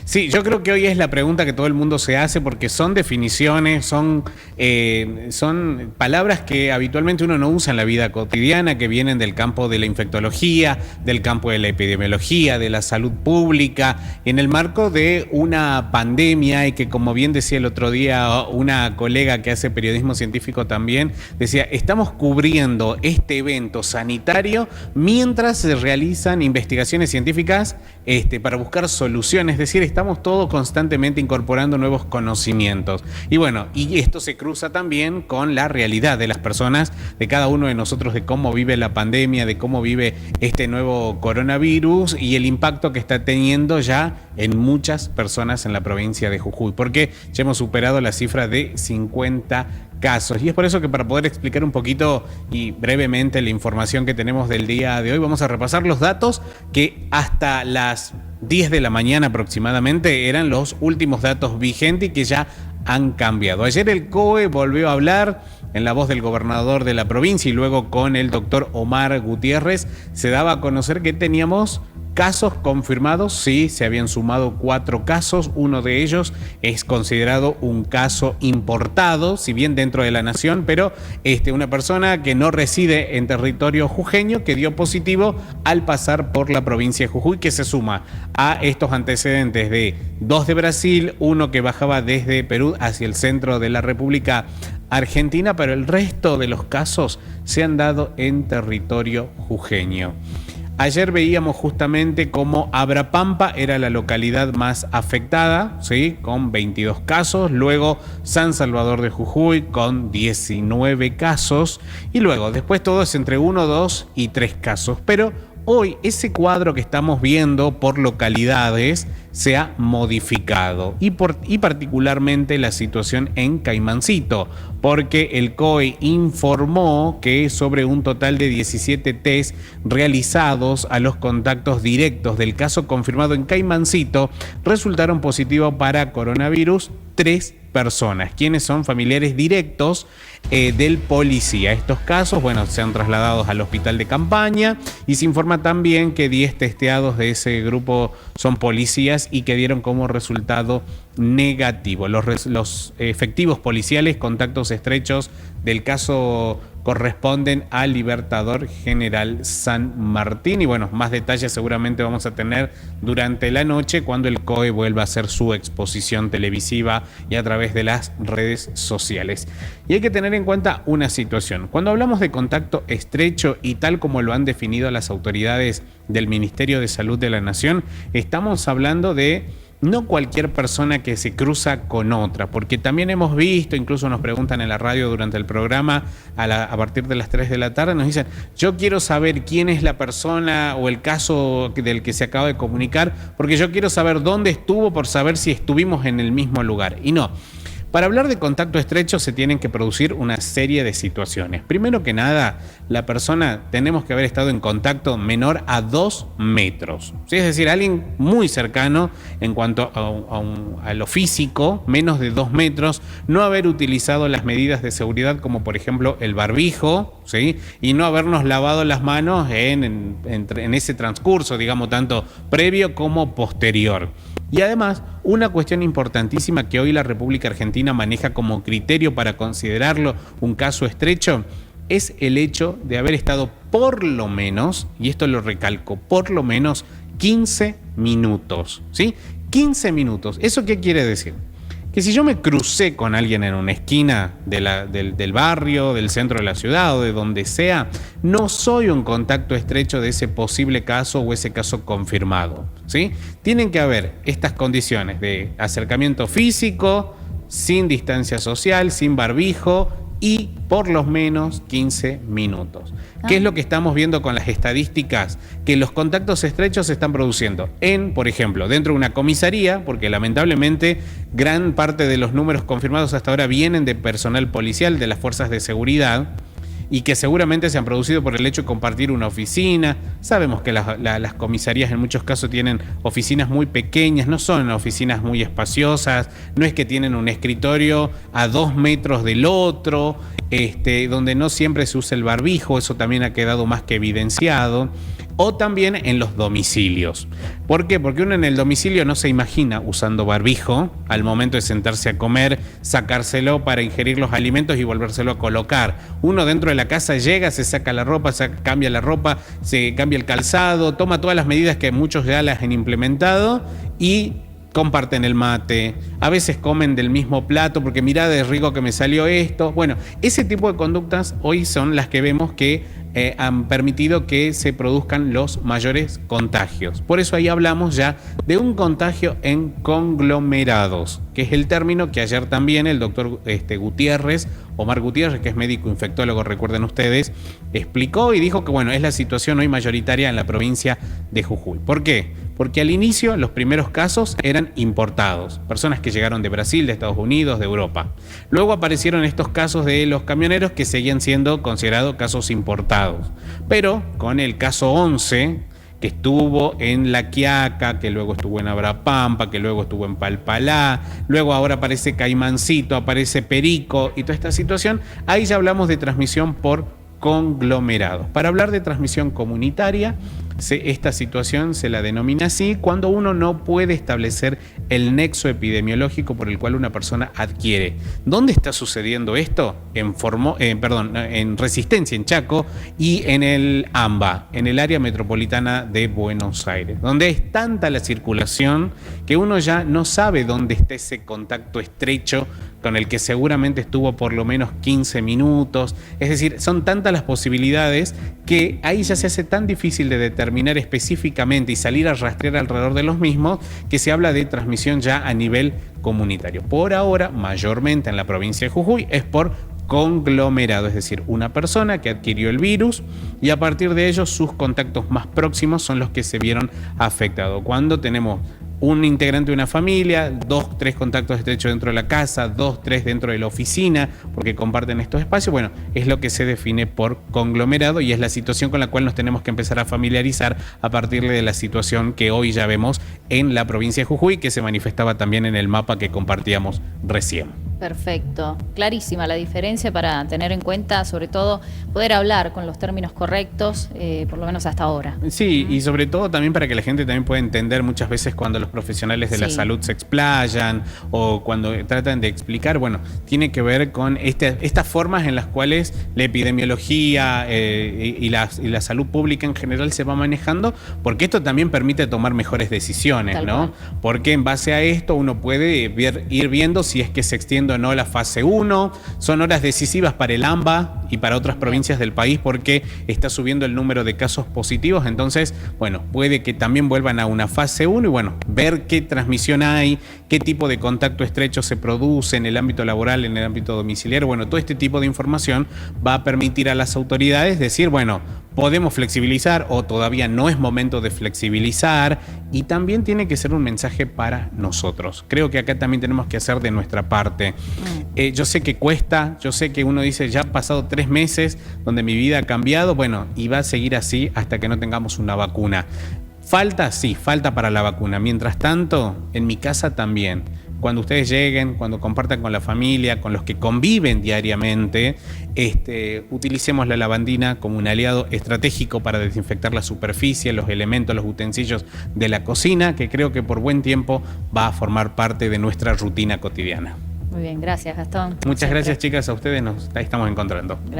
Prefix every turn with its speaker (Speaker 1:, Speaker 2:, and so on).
Speaker 1: Sí, yo creo que hoy es la pregunta que todo el mundo se hace porque son definiciones, son palabras que habitualmente uno no usa en la vida cotidiana, que vienen del campo de la infectología, del campo de la epidemiología, de la salud pública, en el marco de una pandemia y que, como bien decía el otro día una colega que hace periodismo científico también, decía, estamos cubriendo este evento sanitario mientras se realizan investigaciones científicas para buscar soluciones, es decir, estamos todos constantemente incorporando nuevos conocimientos. Y bueno, y esto se cruza también con la realidad de las personas, de cada uno de nosotros, de cómo vive la pandemia, de cómo vive este nuevo coronavirus y el impacto que está teniendo ya en muchas personas en la provincia de Jujuy, porque ya hemos superado la cifra de 50 casos. Y es por eso que, para poder explicar un poquito y brevemente la información que tenemos del día de hoy, vamos a repasar los datos que hasta las 10 de la mañana aproximadamente eran los últimos datos vigentes y que ya han cambiado. Ayer el COE volvió a hablar en la voz del gobernador de la provincia y luego con el doctor Omar Gutiérrez se daba a conocer que teníamos casos confirmados. Sí, se habían sumado 4 casos, uno de ellos es considerado un caso importado, si bien dentro de la nación, pero una persona que no reside en territorio jujeño que dio positivo al pasar por la provincia de Jujuy, que se suma a estos antecedentes de 2 de Brasil, uno que bajaba desde Perú hacia el centro de la República Argentina, pero el resto de los casos se han dado en territorio jujeño. Ayer veíamos justamente cómo Abrapampa era la localidad más afectada, ¿sí?, con 22 casos, luego San Salvador de Jujuy con 19 casos y luego después todo es entre 1, 2 y 3 casos, pero hoy ese cuadro que estamos viendo por localidades se ha modificado y particularmente la situación en Caimancito, porque el COE informó que sobre un total de 17 test realizados a los contactos directos del caso confirmado en Caimancito resultaron positivos para coronavirus 3 personas, quienes son familiares directos del policía. Estos casos, bueno, se han trasladado al hospital de campaña y se informa también que 10 testeados de ese grupo son policías y que dieron como resultado negativo. Los efectivos policiales, contactos estrechos del caso, corresponden al Libertador General San Martín y bueno, más detalles seguramente vamos a tener durante la noche cuando el COE vuelva a hacer su exposición televisiva y a través de las redes sociales. Y hay que tener en cuenta una situación. Cuando hablamos de contacto estrecho y tal como lo han definido las autoridades del Ministerio de Salud de la Nación, estamos hablando de no cualquier persona que se cruza con otra, porque también hemos visto, incluso nos preguntan en la radio durante el programa a partir de las 3 de la tarde, nos dicen, yo quiero saber quién es la persona o el caso del que se acaba de comunicar, porque yo quiero saber dónde estuvo por saber si estuvimos en el mismo lugar. Y no. Para hablar de contacto estrecho se tienen que producir una serie de situaciones. Primero que nada, la persona tenemos que haber estado en contacto menor a 2 metros. ¿Sí? Es decir, alguien muy cercano en cuanto a lo físico, menos de 2 metros, no haber utilizado las medidas de seguridad como por ejemplo el barbijo, ¿sí?, y no habernos lavado las manos en ese transcurso, digamos, tanto previo como posterior. Y además, una cuestión importantísima que hoy la República Argentina maneja como criterio para considerarlo un caso estrecho es el hecho de haber estado por lo menos, y esto lo recalco, por lo menos 15 minutos, ¿sí? 15 minutos. ¿Eso qué quiere decir? Que si yo me crucé con alguien en una esquina del barrio, del centro de la ciudad o de donde sea, no soy un contacto estrecho de ese posible caso o ese caso confirmado, ¿sí? Tienen que haber estas condiciones de acercamiento físico, sin distancia social, sin barbijo y por lo menos 15 minutos. ¿Qué es lo que estamos viendo con las estadísticas? Que los contactos estrechos se están produciendo por ejemplo, dentro de una comisaría, porque lamentablemente gran parte de los números confirmados hasta ahora vienen de personal policial, de las fuerzas de seguridad, y que seguramente se han producido por el hecho de compartir una oficina. Sabemos que las comisarías en muchos casos tienen oficinas muy pequeñas, no son oficinas muy espaciosas, no es que tienen un escritorio a 2 metros del otro, donde no siempre se usa el barbijo, eso también ha quedado más que evidenciado. o también en los domicilios. ¿Por qué? Porque uno en el domicilio no se imagina usando barbijo al momento de sentarse a comer, sacárselo para ingerir los alimentos y volvérselo a colocar. Uno dentro de la casa llega, se saca la ropa, cambia la ropa, se cambia el calzado, toma todas las medidas que muchos ya las han implementado y comparten el mate, a veces comen del mismo plato porque mirá de rico que me salió esto. Bueno, ese tipo de conductas hoy son las que vemos que han permitido que se produzcan los mayores contagios. Por eso ahí hablamos ya de un contagio en conglomerados, que es el término que ayer también el doctor Gutiérrez, Omar Gutiérrez, que es médico infectólogo, recuerden ustedes, explicó y dijo que bueno, es la situación hoy mayoritaria en la provincia de Jujuy. ¿Por qué? Porque al inicio los primeros casos eran importados, personas que llegaron de Brasil, de Estados Unidos, de Europa. Luego aparecieron estos casos de los camioneros que seguían siendo considerados casos importados. Pero con el caso 11, que estuvo en La Quiaca, que luego estuvo en Abrapampa, que luego estuvo en Palpalá, luego ahora aparece Caimancito, aparece Perico y toda esta situación, ahí ya hablamos de transmisión por conglomerados. Para hablar de transmisión comunitaria, esta situación se la denomina así cuando uno no puede establecer el nexo epidemiológico por el cual una persona adquiere. ¿Dónde está sucediendo esto? En Resistencia, en Chaco, y en el AMBA, en el área metropolitana de Buenos Aires, donde es tanta la circulación que uno ya no sabe dónde está ese contacto estrecho con el que seguramente estuvo por lo menos 15 minutos. Es decir, son tantas las posibilidades que ahí ya se hace tan difícil de determinar específicamente y salir a rastrear alrededor de los mismos que se habla de transmisión ya a nivel comunitario. Por ahora, mayormente en la provincia de Jujuy, es por conglomerado, es decir, una persona que adquirió el virus y a partir de ello sus contactos más próximos son los que se vieron afectados. Cuando tenemos un integrante de una familia, 2, 3 contactos estrechos dentro de la casa, 2, 3 dentro de la oficina, porque comparten estos espacios, bueno, es lo que se define por conglomerado y es la situación con la cual nos tenemos que empezar a familiarizar a partir de la situación que hoy ya vemos en la provincia de Jujuy, que se manifestaba también en el mapa que compartíamos recién.
Speaker 2: Perfecto, clarísima la diferencia para tener en cuenta, sobre todo, poder hablar con los términos correctos, por lo menos hasta ahora.
Speaker 1: Sí, y sobre todo también para que la gente también pueda entender muchas veces cuando los profesionales de la salud se explayan o cuando tratan de explicar, bueno, tiene que ver con estas formas en las cuales la epidemiología y la salud pública en general se va manejando, porque esto también permite tomar mejores decisiones, ¿no? Porque en base a esto uno puede ir viendo si es que se extiende o no la fase 1, son horas decisivas para el AMBA y para otras provincias del país porque está subiendo el número de casos positivos, entonces, bueno, puede que también vuelvan a una fase 1 y bueno, ver qué transmisión hay, qué tipo de contacto estrecho se produce en el ámbito laboral, en el ámbito domiciliario, bueno, todo este tipo de información va a permitir a las autoridades decir, bueno, podemos flexibilizar o todavía no es momento de flexibilizar y también tiene que ser un mensaje para nosotros. Creo que acá también tenemos que hacer de nuestra parte. Yo sé que cuesta, yo sé que uno dice ya han pasado 3 meses donde mi vida ha cambiado, bueno, y va a seguir así hasta que no tengamos una vacuna. Falta, sí, falta para la vacuna. Mientras tanto, en mi casa también. Cuando ustedes lleguen, cuando compartan con la familia, con los que conviven diariamente, utilicemos la lavandina como un aliado estratégico para desinfectar la superficie, los elementos, los utensilios de la cocina, que creo que por buen tiempo va a formar parte de nuestra rutina cotidiana.
Speaker 2: Muy bien, gracias Gastón.
Speaker 1: Muchas gracias chicas, a ustedes nos estamos encontrando.
Speaker 2: Gracias.